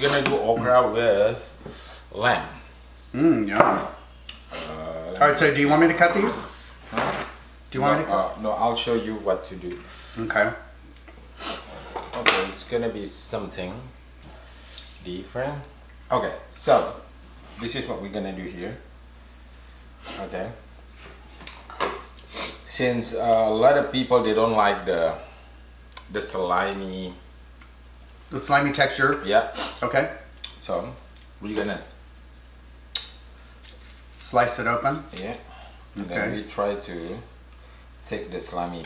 gonna do okra with lamb. Yeah. Alright, so do you want me to cut these? Huh? Do you want me to cut? No, I'll show you what to do. Okay. Okay, it's gonna be something different. Okay, so this is what we're gonna do here. Okay. Since a lot of people, they don't like the slimy. The slimy texture? Yeah. Okay. So we're gonna slice it open? Yeah. And Okay. then we try to take the slimy.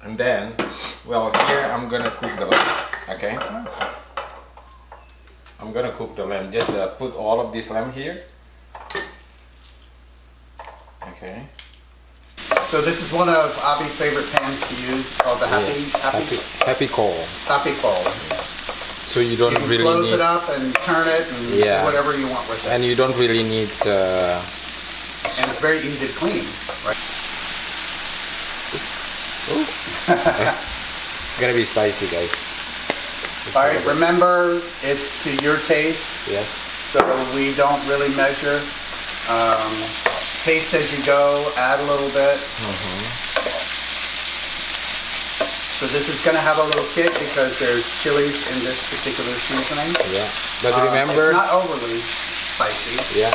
And then, well, here I'm gonna cook the lamb. Okay. I'm gonna cook the lamb. Just put all of this lamb here. Okay. So this is one of Abi's favorite pans to use, called the happy coal. Happy coal. So you don't You can really close need it up and turn it and do whatever you want with it. And you don't really need. And it's very easy to clean, right? It's gonna be spicy, guys. Alright, remember, it's to your taste. Yeah. So we don't really measure. Taste as you go, add a little bit. So this is going to have a little kick because there's chilies in this particular seasoning. Yeah. But remember, it's not overly spicy. Yeah.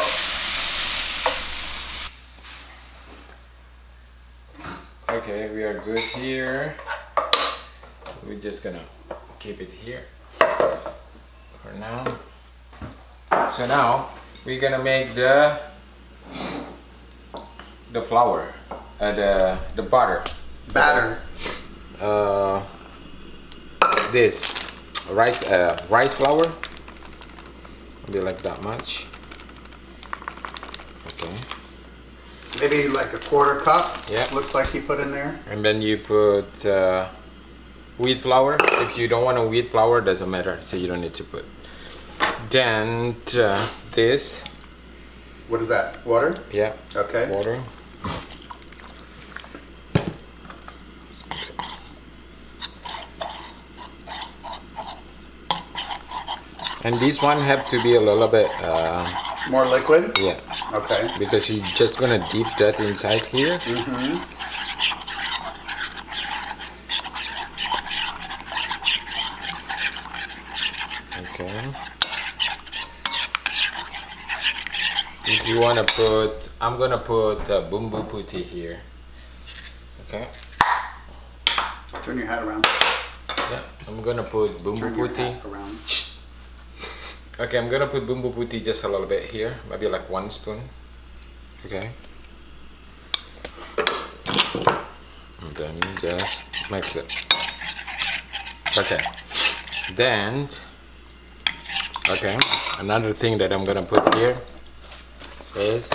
Okay, we are good here. We're just gonna keep it here for now. So now we're gonna make the flour, the butter. Batter. This rice flour. Maybe like that much. Okay. Maybe like a quarter cup. Yeah. Looks like he put in there. And then you put wheat flour. If you don't want a wheat flour, doesn't matter. So you don't need to put. Then this. What is that? Water? Yeah. Okay. Water. And this one have to be a little bit more liquid? Yeah. Okay. Because you're just gonna dip that inside here. Okay. If you wanna put, I'm gonna put bumbu putih here. Okay. Turn your hat around. Yeah. I'm gonna put bumbu putih. Okay, I'm gonna put bumbu putih just a little bit here, maybe like 1 spoon. Okay. And then just mix it. Okay. Then, okay, another thing that I'm gonna put here is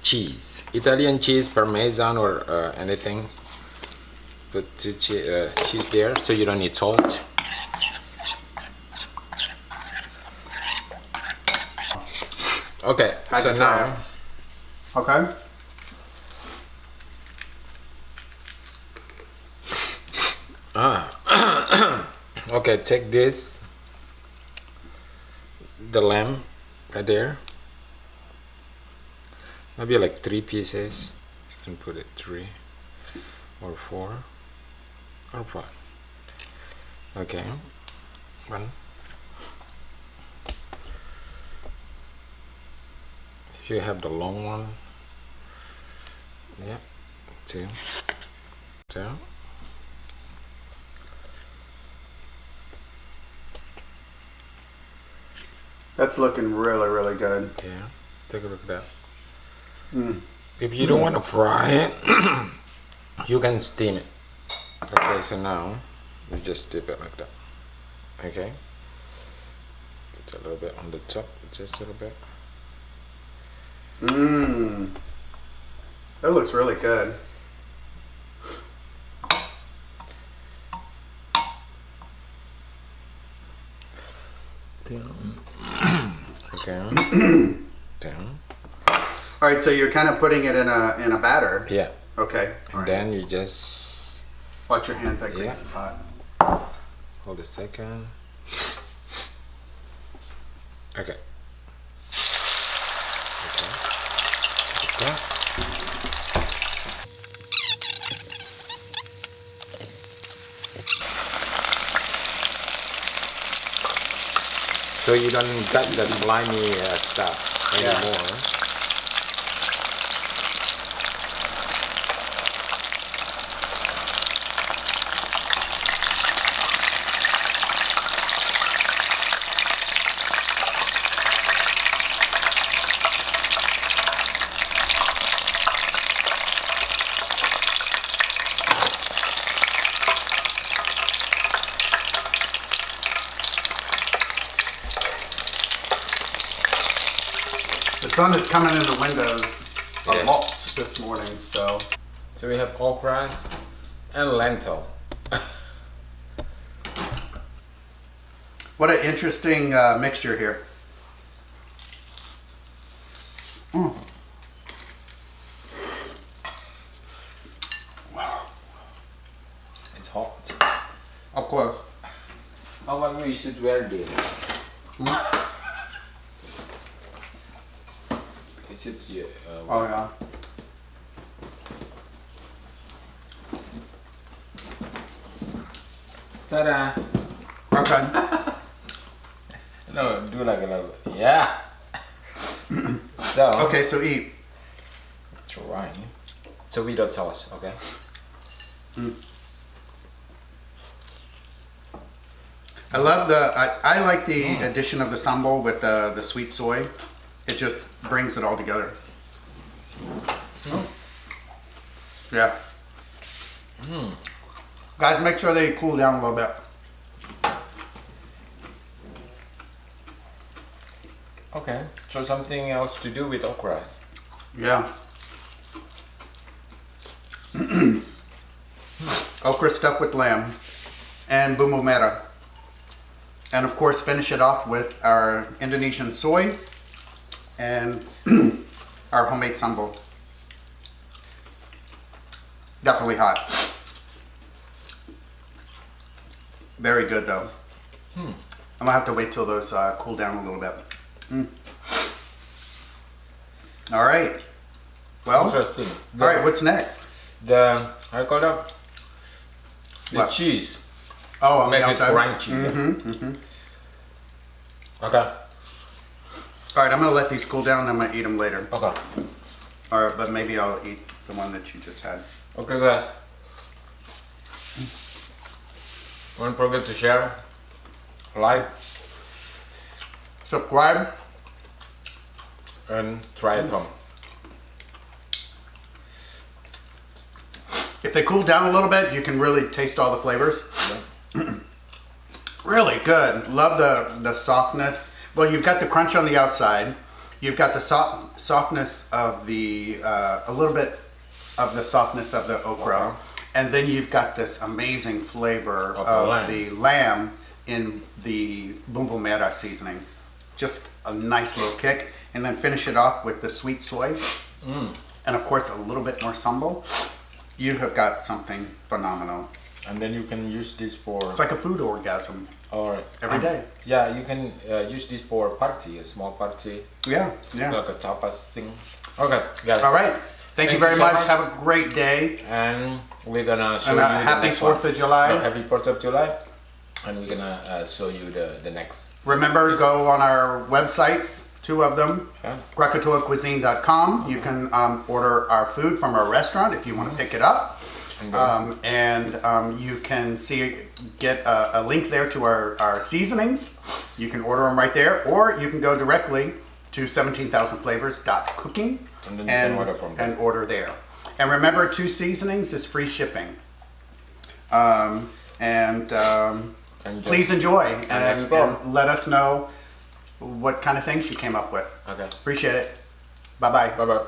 cheese. Italian cheese, Parmesan or anything. Put cheese there, so you don't need salt. Okay, so now. Okay. Okay, take this, the lamb right there. Maybe like 3 pieces. You can put it 3 or 4 or 5. Okay, 1. If you have the long one, yeah, 2. That's looking really, really good. Yeah, take a look at that. If you don't want to fry it, you can steam it. Okay, so now let's just dip it like that. Okay, put a little bit on the top, just a little bit. That looks really good. Down. Okay. Down. All right, so you're kind of putting it in a batter. Yeah. Okay. And then you just Watch your hands, that grease Yeah. is hot. hold a second. Okay. Okay. So you don't got that slimy stuff anymore. The sun is coming in the windows a Yeah. lot this morning, so. So we have okra and lentil. What an interesting mixture here. Mm. It's hot. Of course. How about we should wear this? Is it Oh yeah. ta-da! Okay. No, do like a little. Yeah. So. Okay, so eat. Try. So without sauce, okay? I love I like the addition of the sambal with the sweet soy. It just brings it all together. Yeah. Guys, make sure they cool down a little bit. Okay. So something else to do with okras. Yeah. Okra stuffed with lamb and bumbu merah. And of course finish it off with our Indonesian soy and our homemade sambal. Definitely hot. Very good though. I'm gonna have to wait till those cool down a little bit. All right. Well, Interesting. all right, what's next? The how you call that? The What? cheese. Oh, on Make the it outside. crunchy. Okay. All right, I'm gonna let these cool down. I'm gonna eat them later. Okay. All right, but maybe I'll eat the one that you just had. Okay, guys. Don't forget to share, like, Subscribe. and try at home. If they cool down a little bit, you can really taste all the flavors. Really good. Love the softness. Well, you've got the crunch on the outside. You've got the softness of the a little bit of the softness of the okra, and then you've got this amazing flavor of the lamb in the bumbu merah seasoning. Just a nice little kick, and then finish it off with the sweet soy, and of course a little bit more sambal. You have got something phenomenal. And then you can use this for. It's like a food orgasm. Or every day. Yeah, you can use this for party, a small party. Yeah, yeah. Like a tapas thing. Okay, guys. All right. Thank you very so much. Have a great day. And we're gonna show And you the happy next 4th one. of July. No, happy 4th of July. And we're gonna show you the next. Remember, go on our websites, 2 of them, Yeah. Krakatoa You can order our food from our restaurant if you want to pick it up. You can get a link there to our seasonings. You can order them right there, or you can go directly to 17,000flavors.cooking And then you can order from there. and order there. And remember, 2 seasonings is free shipping. Please enjoy and explore. and let us know what kind of things you came up with. Okay. Appreciate it. Bye-bye. Bye bye.